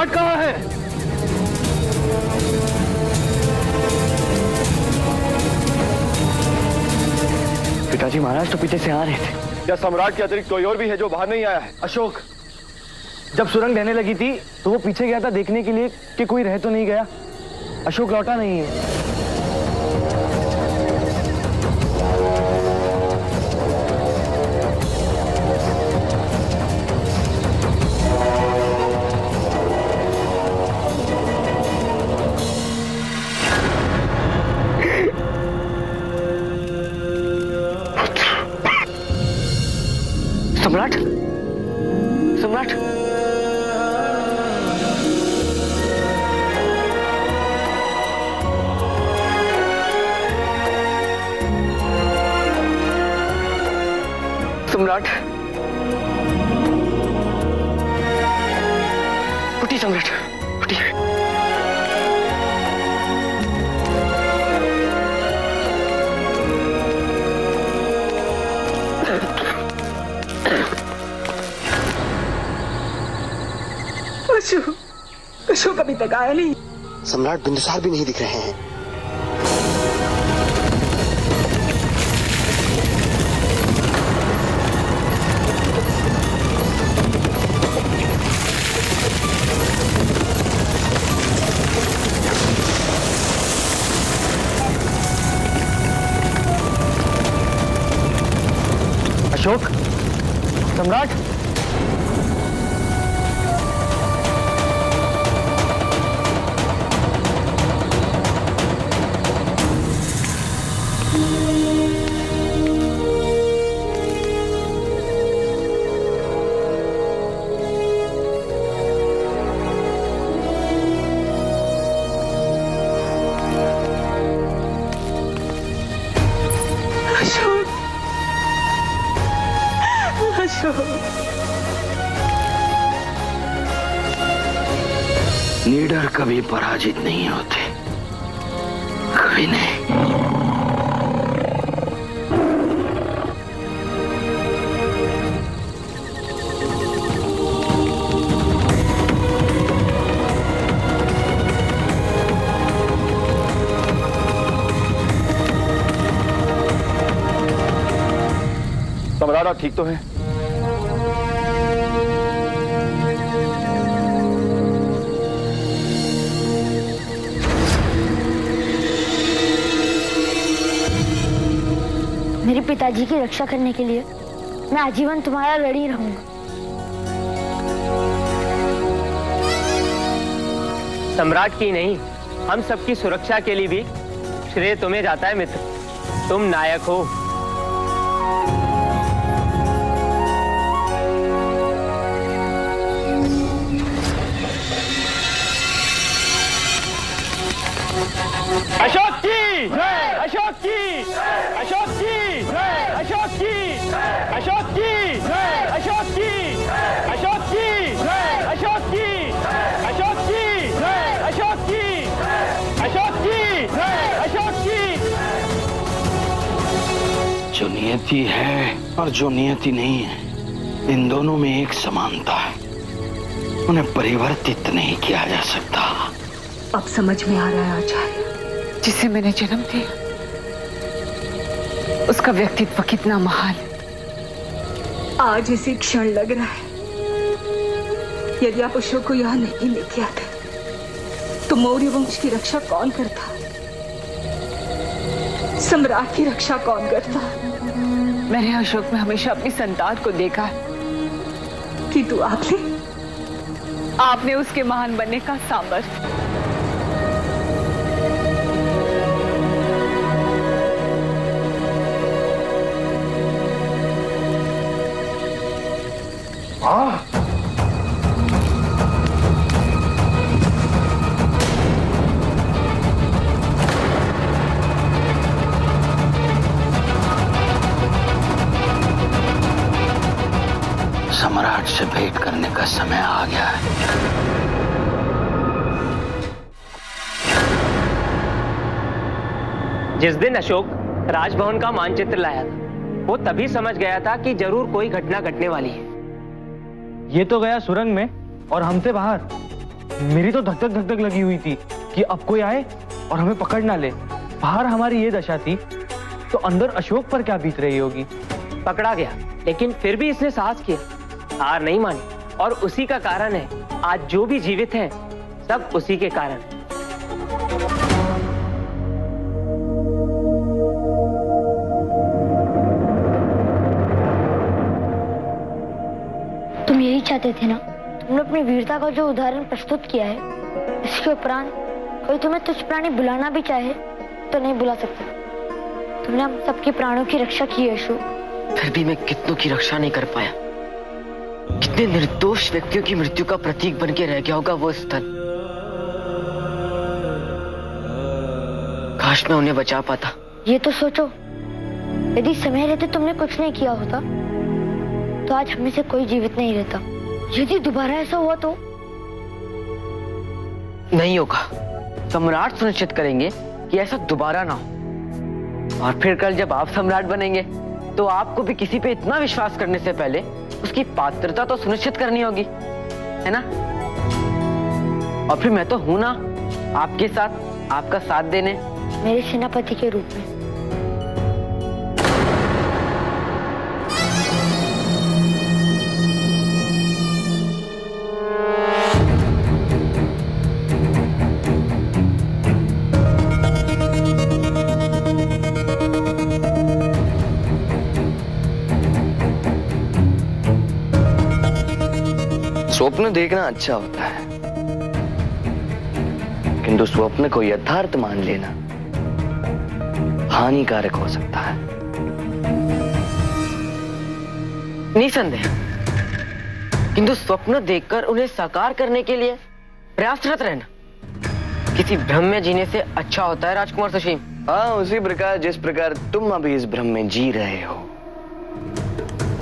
सम्राट कहाँ है? पिताजी, महाराज तो पीछे से आ रहे थे। क्या सम्राट के अतिरिक्त कोई और भी है जो बाहर नहीं आया है? अशोक, जब सुरंग ढहने लगी थी तो वो पीछे गया था देखने के लिए कि कोई रह तो नहीं गया। अशोक लौटा नहीं है। सम्राट, सम्राट, सम्राट, उठिए सम्राट, उठिए। अशोक अभी तक आया नहीं। सम्राट बिंदुसार भी नहीं दिख रहे हैं। अशोक, सम्राट, लीडर कभी पराजित नहीं होते, कभी नहीं। सम्राट आप ठीक तो हैं? मेरे पिताजी की रक्षा करने के लिए मैं आजीवन तुम्हारा ऋणी रहूंगा। सम्राट की नहीं, हम सबकी सुरक्षा के लिए भी श्रेय तुम्हें जाता है मित्र। तुम नायक हो। अशोक की, अशोक की, अशोक की, अशोक की, अशोक की, अशोक की, अशोक की, अशोक की, अशोक की, अशोक की, अशोक की, अशोक की। जो नियति है और जो नियति नहीं है, इन दोनों में एक समानता है। उन्हें परिवर्तित नहीं किया जा सकता। अब समझ में आ रहा है आचार्य, जिसे मैंने जन्म दिया उसका व्यक्तित्व कितना महान है। आज इसी क्षण लग रहा है, यदि आप अशोक को यहाँ नहीं लेके आते तो मौर्य वंश की रक्षा कौन करता? सम्राट की रक्षा कौन करता? मैंने अशोक में हमेशा अपनी संतान को देखा है कि तू आपने उसके महान बनने का सामर्थ्य। सम्राट से भेंट करने का समय आ गया है। जिस दिन अशोक राजभवन का मानचित्र लाया था, वो तभी समझ गया था कि जरूर कोई घटना घटने वाली है। ये तो गया सुरंग में और हमसे बाहर, मेरी तो धक धक लगी हुई थी कि अब कोई आए और हमें पकड़ ना ले। बाहर हमारी ये दशा थी तो अंदर अशोक पर क्या बीत रही होगी। पकड़ा गया, लेकिन फिर भी इसने साहस किया, हार नहीं मानी, और उसी का कारण है आज जो भी जीवित हैं सब उसी के कारण है। तुम यही चाहते थे ना? तुमने अपनी वीरता का जो उदाहरण प्रस्तुत किया है, इसके उपरांत कोई तुम्हें तुच्छ प्राणी बुलाना भी चाहे तो नहीं बुला सकता। तुमने हम सबके प्राणों की रक्षा की है अशोक। फिर भी मैं कितनों की रक्षा नहीं कर पाया। कितने निर्दोष व्यक्तियों की मृत्यु का प्रतीक बन के रह गया होगा वो स्थल। काश मैं उन्हें बचा पाता। ये तो सोचो, यदि समय रहते तुमने कुछ नहीं किया होता तो आज हमें से कोई जीवित नहीं रहता। यदि दोबारा ऐसा हुआ तो? नहीं होगा। सम्राट सुनिश्चित करेंगे कि ऐसा दोबारा ना हो। और फिर कल जब आप सम्राट बनेंगे तो आपको भी किसी पे इतना विश्वास करने से पहले उसकी पात्रता तो सुनिश्चित करनी होगी, है ना? और फिर मैं तो हूं ना आपके साथ, आपका साथ देने, मेरे सेनापति के रूप में। स्वप्न देखना अच्छा होता है, किंतु स्वप्न को यथार्थ मान लेना हानिकारक हो सकता है। निसंदेह, किंतु स्वप्न देखकर उन्हें साकार करने के लिए प्रयासरत रहना किसी भ्रम में जीने से अच्छा होता है राजकुमार सुशील। हाँ, उसी प्रकार जिस प्रकार तुम अभी इस भ्रम में जी रहे हो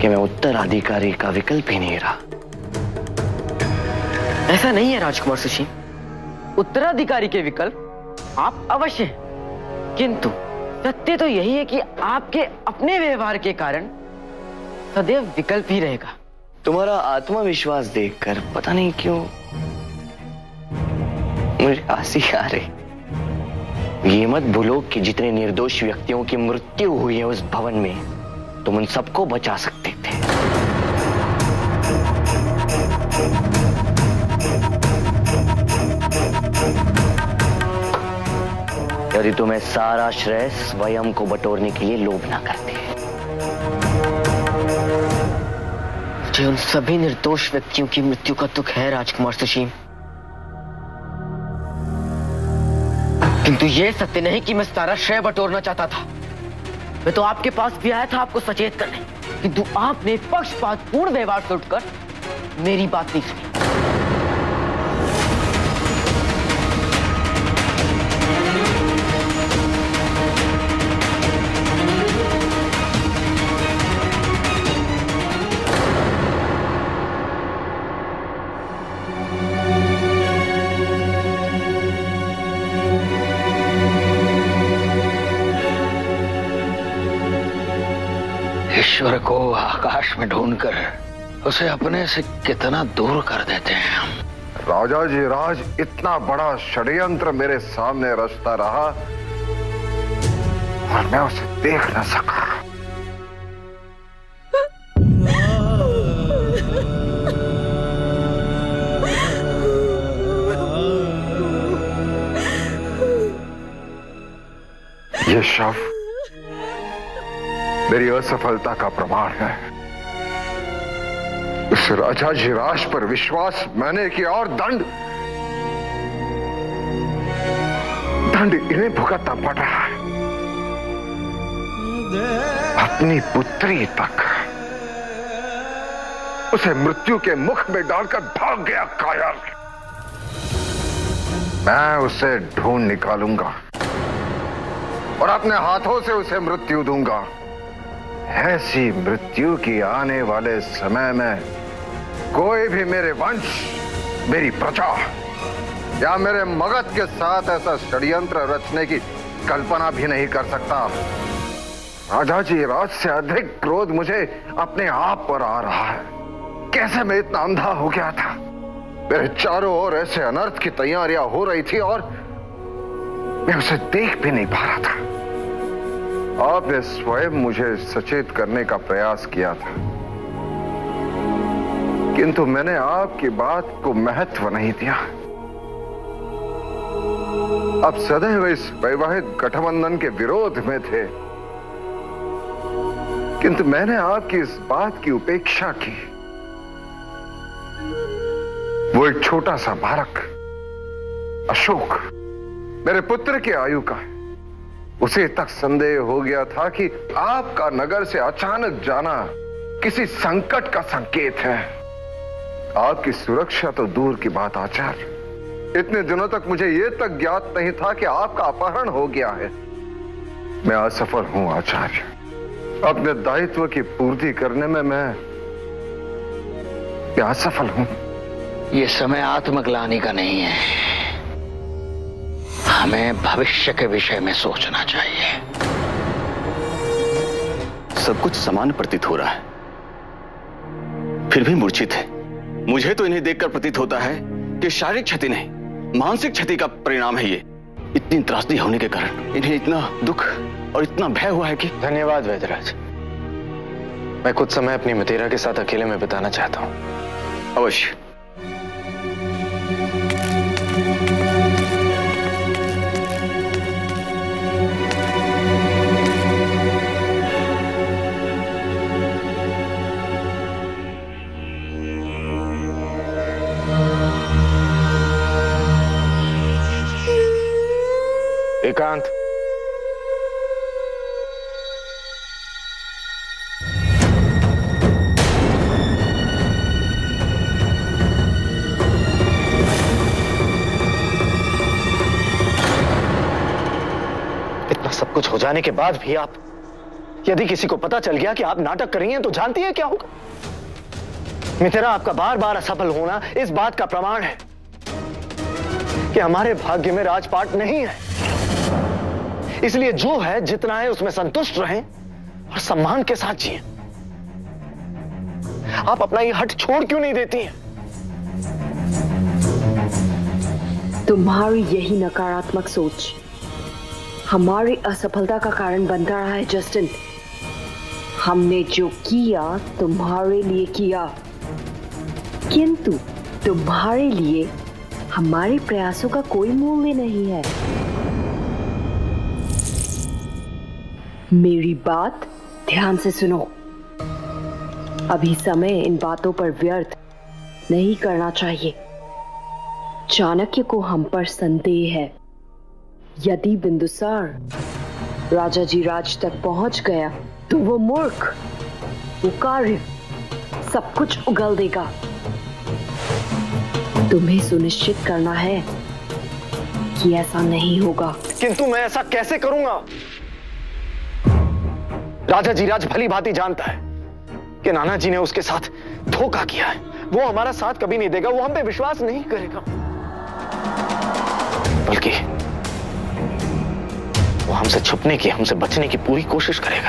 कि मैं उत्तराधिकारी का विकल्प ही नहीं रहा। ऐसा नहीं है राजकुमार सुशील। उत्तराधिकारी के विकल्प आप अवश्य हैं, किंतु सत्य तो यही है कि आपके अपने व्यवहार के कारण सदैव विकल्प ही रहेगा। तुम्हारा आत्मविश्वास देखकर पता नहीं क्यों मुझे हंसी आ रही। ये मत भूलो कि जितने निर्दोष व्यक्तियों की मृत्यु हुई है उस भवन में, तुम उन सबको बचा सकते थे। यदि तुम्हें सारा श्रेय स्वयं को बटोरने के लिए लोभ ना करते। मुझे उन सभी निर्दोष व्यक्तियों की मृत्यु का दुख है राजकुमार सुशील, किंतु यह सत्य नहीं कि मैं सारा श्रेय बटोरना चाहता था। मैं तो आपके पास भी आया था आपको सचेत करने, किंतु आपने पक्षपातपूर्ण व्यवहार से उठकर मेरी बात नहीं सुनी। ईश्वर को आकाश में ढूंढकर उसे अपने से कितना दूर कर देते हैं हम। राजा जी राज इतना बड़ा षड्यंत्र मेरे सामने रचता रहा और मैं उसे देख न सका। ये शव मेरी असफलता का प्रमाण है। इस राजा जी राज पर विश्वास मैंने किया और दंड इन्हें भुगतना पड़ रहा है। अपनी पुत्री तक उसे मृत्यु के मुख में डालकर भाग गया कायर। मैं उसे ढूंढ निकालूंगा और अपने हाथों से उसे मृत्यु दूंगा। ऐसी मृत्यु की आने वाले समय में कोई भी मेरे वंश, मेरी प्रजा या मेरे मगध के साथ ऐसा षड्यंत्र रचने की कल्पना भी नहीं कर सकता। राजा जी राज से अधिक क्रोध मुझे अपने आप पर आ रहा है। कैसे मैं इतना अंधा हो गया था? मेरे चारों ओर ऐसे अनर्थ की तैयारियां हो रही थी और मैं उसे देख भी नहीं पा रहा था। आपने स्वयं मुझे सचेत करने का प्रयास किया था, किंतु मैंने आपकी बात को महत्व नहीं दिया। आप सदैव इस वैवाहिक गठबंधन के विरोध में थे, किंतु मैंने आपकी इस बात की उपेक्षा की। वो एक छोटा सा बालक अशोक मेरे पुत्र की आयु का है। उसे तक संदेह हो गया था कि आपका नगर से अचानक जाना किसी संकट का संकेत है। आपकी सुरक्षा तो दूर की बात आचार्य, इतने दिनों तक मुझे यह तक ज्ञात नहीं था कि आपका अपहरण हो गया है। मैं असफल हूं आचार्य। अपने दायित्व की पूर्ति करने में मैं असफल हूं। ये समय आत्मग्लानि का नहीं है, हमें भविष्य के विषय में सोचना चाहिए। सब कुछ समान प्रतीत हो रहा है, फिर भी मूर्छित है। मुझे तो इन्हें देखकर प्रतीत होता है कि शारीरिक क्षति नहीं, मानसिक क्षति का परिणाम है ये। इतनी त्रासदी होने के कारण इन्हें इतना दुख और इतना भय हुआ है कि। धन्यवाद वैद्यराज। मैं कुछ समय अपनी मितेरा के साथ अकेले में बिताना चाहता हूँ। अवश्य। एकांत। इतना सब कुछ हो जाने के बाद भी आप, यदि किसी को पता चल गया कि आप नाटक कर रही हैं तो जानती है क्या होगा? मिथिला, आपका बार बार असफल होना इस बात का प्रमाण है कि हमारे भाग्य में राजपाट नहीं है। इसलिए जो है जितना है उसमें संतुष्ट रहें और सम्मान के साथ जिएं। आप अपना ये हट छोड़ क्यों नहीं देती हैं? तुम्हारी यही नकारात्मक सोच हमारी असफलता का कारण बन रहा है जस्टिन। हमने जो किया तुम्हारे लिए किया, किंतु तुम्हारे लिए हमारे प्रयासों का कोई मूल्य नहीं है। मेरी बात ध्यान से सुनो। अभी समय इन बातों पर व्यर्थ नहीं करना चाहिए। चाणक्य को हम पर संदेह है। यदि बिंदुसार राजाजीराज तक पहुंच गया तो वो मूर्ख, वो कार्य सब कुछ उगल देगा। तुम्हें सुनिश्चित करना है कि ऐसा नहीं होगा। किंतु मैं ऐसा कैसे करूंगा? राजाजीराज भली भांति जानता है कि नाना जी ने उसके साथ धोखा किया है। वो हमारा साथ कभी नहीं देगा, वो हम पे विश्वास नहीं करेगा, बल्कि वो हमसे छुपने की, हमसे बचने की पूरी कोशिश करेगा।